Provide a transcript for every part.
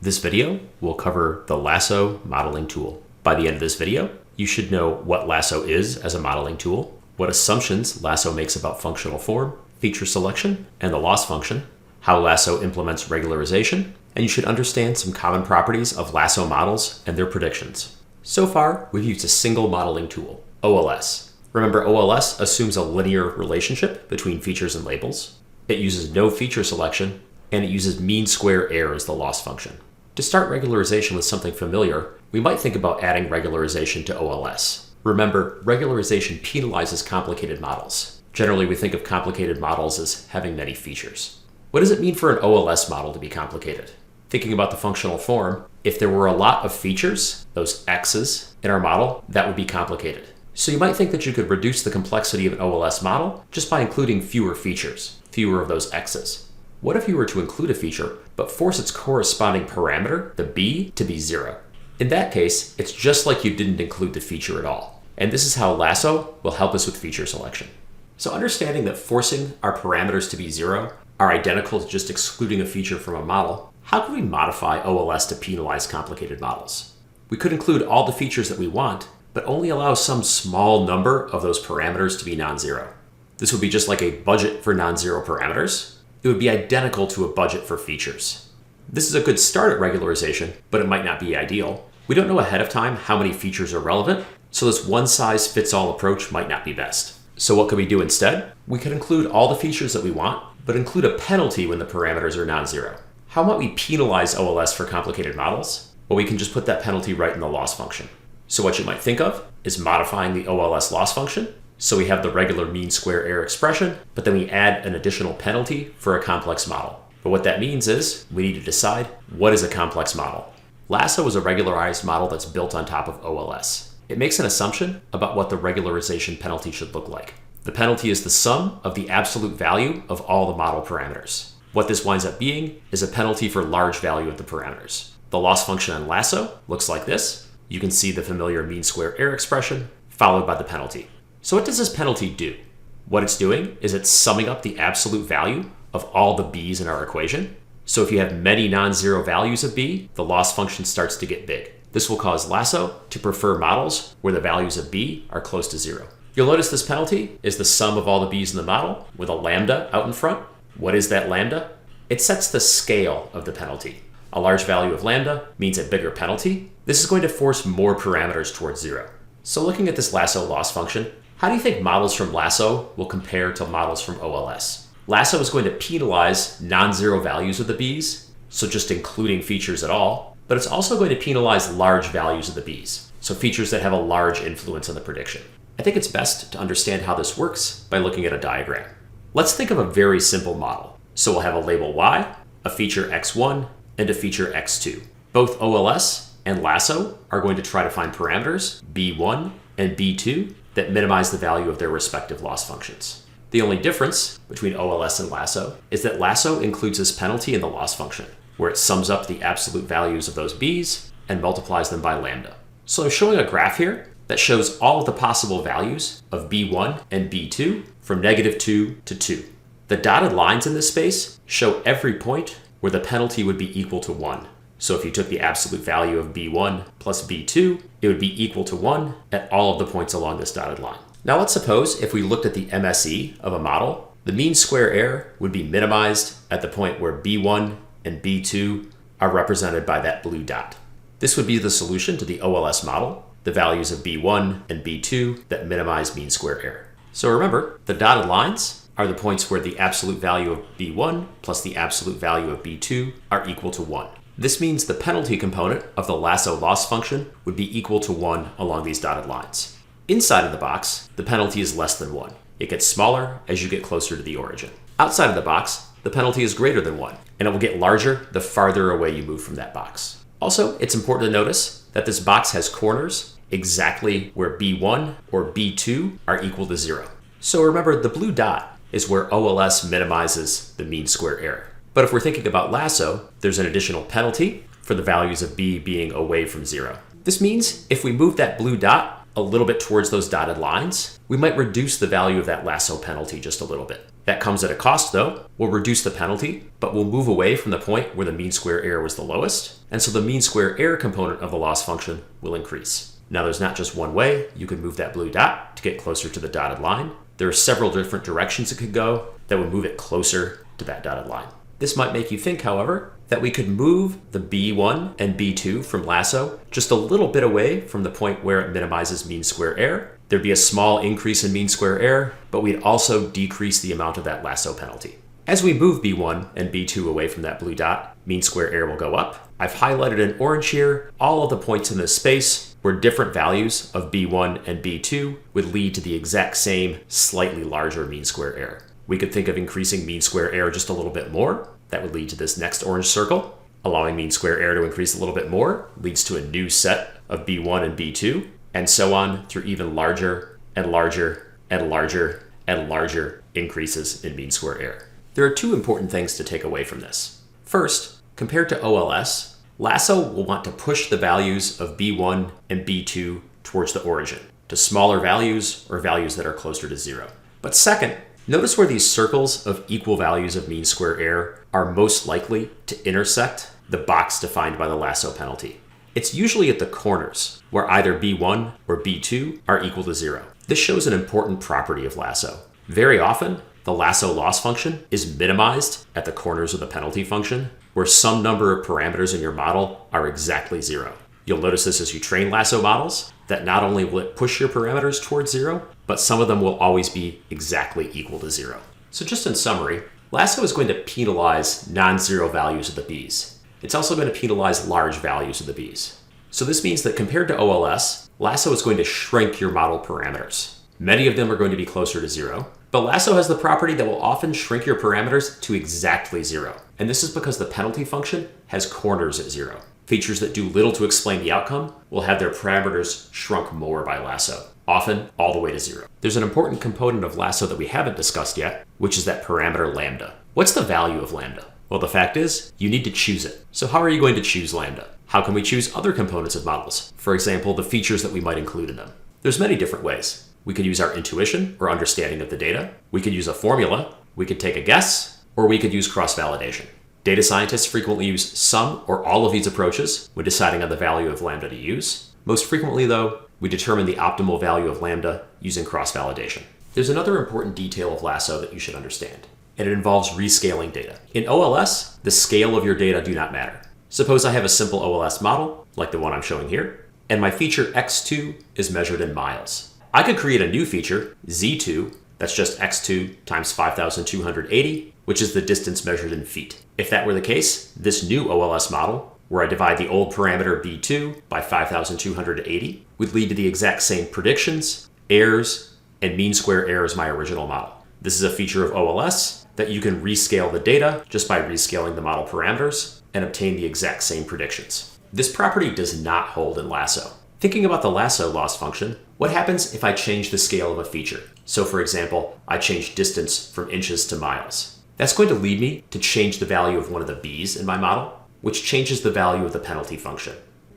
This video will cover the Lasso modeling tool. By the end of this video, you should know what Lasso is as a modeling tool, what assumptions Lasso makes about functional form, feature selection, and the loss function, how Lasso implements regularization, and you should understand some common properties of Lasso models and their predictions. So far, we've used a single modeling tool, OLS. Remember, OLS assumes a linear relationship between features and labels. It uses no feature selection, and it uses mean square error as the loss function. To start regularization with something familiar, we might think about adding regularization to OLS. Remember, regularization penalizes complicated models. Generally, we think of complicated models as having many features. What does it mean for an OLS model to be complicated? Thinking about the functional form, if there were a lot of features, those X's, in our model, that would be complicated. So you might think that you could reduce the complexity of an OLS model just by including fewer features, fewer of those X's. What if you were to include a feature, but force its corresponding parameter, the b, to be 0? In that case, it's just like you didn't include the feature at all. And this is how Lasso will help us with feature selection. So understanding that forcing our parameters to be 0 are identical to just excluding a feature from a model, how can we modify OLS to penalize complicated models? We could include all the features that we want, but only allow some small number of those parameters to be non-zero. This would be just like a budget for non-zero parameters. It would be identical to a budget for features. This is a good start at regularization, but it might not be ideal. We don't know ahead of time how many features are relevant, so this one-size-fits-all approach might not be best. So what could we do instead? We could include all the features that we want, but include a penalty when the parameters are non-zero. How might we penalize OLS for complicated models? Well, we can just put that penalty right in the loss function. So what you might think of is modifying the OLS loss function. So we have the regular mean square error expression, but then we add an additional penalty for a complex model. But what that means is we need to decide what is a complex model. Lasso is a regularized model that's built on top of OLS. It makes an assumption about what the regularization penalty should look like. The penalty is the sum of the absolute value of all the model parameters. What this winds up being is a penalty for large value of the parameters. The loss function on Lasso looks like this. You can see the familiar mean square error expression followed by the penalty. So what does this penalty do? What it's doing is it's summing up the absolute value of all the b's in our equation. So if you have many non-zero values of b, the loss function starts to get big. This will cause Lasso to prefer models where the values of b are close to 0. You'll notice this penalty is the sum of all the b's in the model with a lambda out in front. What is that lambda? It sets the scale of the penalty. A large value of lambda means a bigger penalty. This is going to force more parameters towards 0. So looking at this Lasso loss function, how do you think models from Lasso will compare to models from OLS? Lasso is going to penalize non-zero values of the b's, so just including features at all, but it's also going to penalize large values of the b's, so features that have a large influence on the prediction. I think it's best to understand how this works by looking at a diagram. Let's think of a very simple model. So we'll have a label y, a feature x1, and a feature x2. Both OLS and Lasso are going to try to find parameters b1 and b2 that minimize the value of their respective loss functions. The only difference between OLS and Lasso is that Lasso includes this penalty in the loss function, where it sums up the absolute values of those b's and multiplies them by lambda. So I'm showing a graph here that shows all of the possible values of b1 and b2 from -2 to 2. The dotted lines in this space show every point where the penalty would be equal to 1. So if you took the absolute value of b1 plus b2, it would be equal to 1 at all of the points along this dotted line. Now let's suppose if we looked at the MSE of a model, the mean square error would be minimized at the point where b1 and b2 are represented by that blue dot. This would be the solution to the OLS model, the values of b1 and b2 that minimize mean square error. So remember, the dotted lines are the points where the absolute value of b1 plus the absolute value of b2 are equal to 1. This means the penalty component of the Lasso loss function would be equal to 1 along these dotted lines. Inside of the box, the penalty is less than 1. It gets smaller as you get closer to the origin. Outside of the box, the penalty is greater than 1, and it will get larger the farther away you move from that box. Also, it's important to notice that this box has corners exactly where b1 or b2 are equal to 0. So remember, the blue dot is where OLS minimizes the mean square error. But if we're thinking about Lasso, there's an additional penalty for the values of b being away from 0. This means if we move that blue dot a little bit towards those dotted lines, we might reduce the value of that lasso penalty just a little bit. That comes at a cost though. We'll reduce the penalty, but we'll move away from the point where the mean square error was the lowest, and so the mean square error component of the loss function will increase. Now there's not just one way you can move that blue dot to get closer to the dotted line. There are several different directions it could go that would move it closer to that dotted line. This might make you think, however, that we could move the B1 and B2 from Lasso just a little bit away from the point where it minimizes mean square error. There'd be a small increase in mean square error, but we'd also decrease the amount of that lasso penalty. As we move B1 and B2 away from that blue dot, mean square error will go up. I've highlighted in orange here all of the points in this space where different values of B1 and B2 would lead to the exact same, slightly larger mean square error. We could think of increasing mean square error just a little bit more. That would lead to this next orange circle. Allowing mean square error to increase a little bit more leads to a new set of B1 and B2, and so on through even larger and larger and larger and larger increases in mean square error. There are two important things to take away from this. First, compared to OLS, Lasso will want to push the values of B1 and B2 towards the origin, to smaller values or values that are closer to zero. But second, notice where these circles of equal values of mean square error are most likely to intersect the box defined by the lasso penalty. It's usually at the corners, where either B1 or B2 are equal to zero. This shows an important property of lasso. Very often, the lasso loss function is minimized at the corners of the penalty function, where some number of parameters in your model are exactly zero. You'll notice this as you train lasso models, that not only will it push your parameters towards zero, but some of them will always be exactly equal to zero. So just in summary, Lasso is going to penalize non-zero values of the b's. It's also going to penalize large values of the b's. So this means that compared to OLS, Lasso is going to shrink your model parameters. Many of them are going to be closer to zero, but Lasso has the property that will often shrink your parameters to exactly zero. And this is because the penalty function has corners at zero. Features that do little to explain the outcome will have their parameters shrunk more by Lasso, often all the way to zero. There's an important component of Lasso that we haven't discussed yet, which is that parameter lambda. What's the value of lambda? Well, the fact is, you need to choose it. So how are you going to choose lambda? How can we choose other components of models? For example, the features that we might include in them. There's many different ways. We could use our intuition or understanding of the data. We could use a formula. We could take a guess, or we could use cross-validation. Data scientists frequently use some or all of these approaches when deciding on the value of lambda to use. Most frequently, though, we determine the optimal value of lambda using cross-validation. There's another important detail of Lasso that you should understand, and it involves rescaling data. In OLS, the scale of your data do not matter. Suppose I have a simple OLS model, like the one I'm showing here, and my feature x2 is measured in miles. I could create a new feature, z2, that's just x2 times 5,280, which is the distance measured in feet. If that were the case, this new OLS model, where I divide the old parameter b2 by 5,280, would lead to the exact same predictions, errors, and mean square error as my original model. This is a feature of OLS that you can rescale the data just by rescaling the model parameters and obtain the exact same predictions. This property does not hold in Lasso. Thinking about the Lasso loss function, what happens if I change the scale of a feature? So for example, I change distance from inches to miles. That's going to lead me to change the value of one of the b's in my model, which changes the value of the penalty function.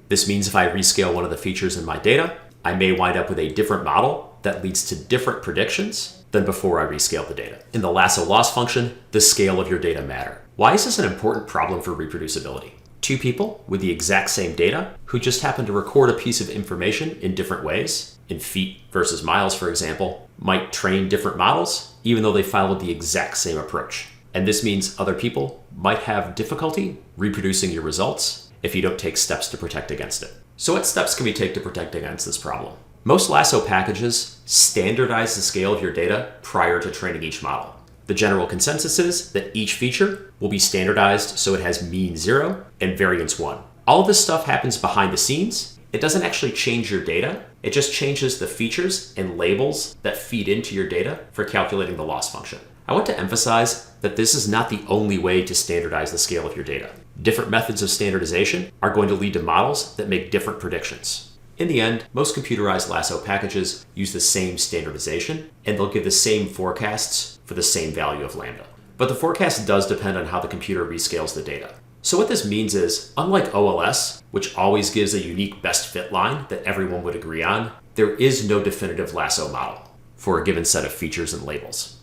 This means if I rescale one of the features in my data, I may wind up with a different model that leads to different predictions than before I rescaled the data. In the Lasso loss function, the scale of your data matter. Why is this an important problem for reproducibility? Two people with the exact same data who just happen to record a piece of information in different ways, in feet versus miles, for example, might train different models, even though they followed the exact same approach. And this means other people might have difficulty reproducing your results if you don't take steps to protect against it. So what steps can we take to protect against this problem? Most Lasso packages standardize the scale of your data prior to training each model. The general consensus is that each feature will be standardized so it has mean 0 and variance 1. All of this stuff happens behind the scenes. It doesn't actually change your data. It just changes the features and labels that feed into your data for calculating the loss function. I want to emphasize that this is not the only way to standardize the scale of your data. Different methods of standardization are going to lead to models that make different predictions. In the end, most computerized Lasso packages use the same standardization, and they'll give the same forecasts for the same value of lambda. But the forecast does depend on how the computer rescales the data. So what this means is, unlike OLS, which always gives a unique best fit line that everyone would agree on, there is no definitive Lasso model for a given set of features and labels.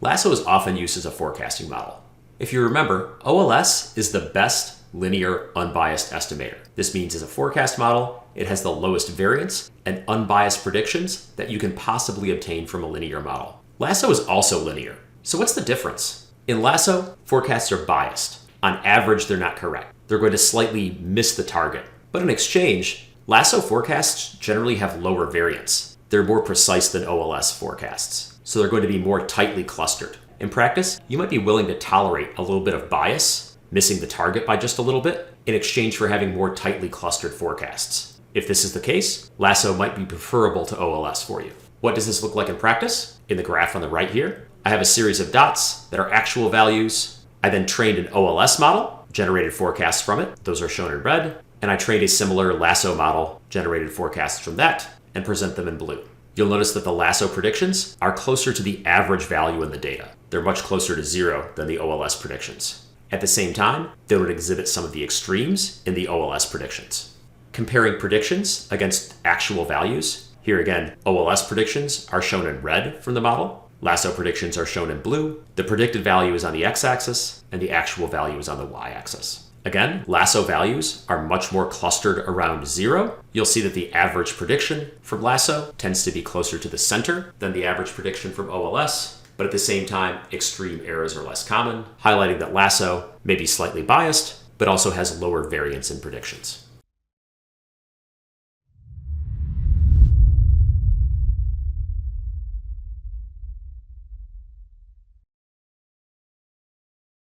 Lasso is often used as a forecasting model. If you remember, OLS is the best linear unbiased estimator. This means as a forecast model, it has the lowest variance and unbiased predictions that you can possibly obtain from a linear model. Lasso is also linear. So what's the difference? In Lasso, forecasts are biased. On average, they're not correct. They're going to slightly miss the target. But in exchange, Lasso forecasts generally have lower variance. They're more precise than OLS forecasts, so they're going to be more tightly clustered. In practice, you might be willing to tolerate a little bit of bias, missing the target by just a little bit, in exchange for having more tightly clustered forecasts. If this is the case, Lasso might be preferable to OLS for you. What does this look like in practice? In the graph on the right here, I have a series of dots that are actual values. I then trained an OLS model, generated forecasts from it. Those are shown in red. And I trained a similar Lasso model, generated forecasts from that, and present them in blue. You'll notice that the Lasso predictions are closer to the average value in the data. They're much closer to 0 than the OLS predictions. At the same time, they would exhibit some of the extremes in the OLS predictions. Comparing predictions against actual values, here again, OLS predictions are shown in red from the model. Lasso predictions are shown in blue. The predicted value is on the x-axis, and the actual value is on the y-axis. Again, Lasso values are much more clustered around 0. You'll see that the average prediction from Lasso tends to be closer to the center than the average prediction from OLS, but at the same time, extreme errors are less common, highlighting that Lasso may be slightly biased, but also has lower variance in predictions.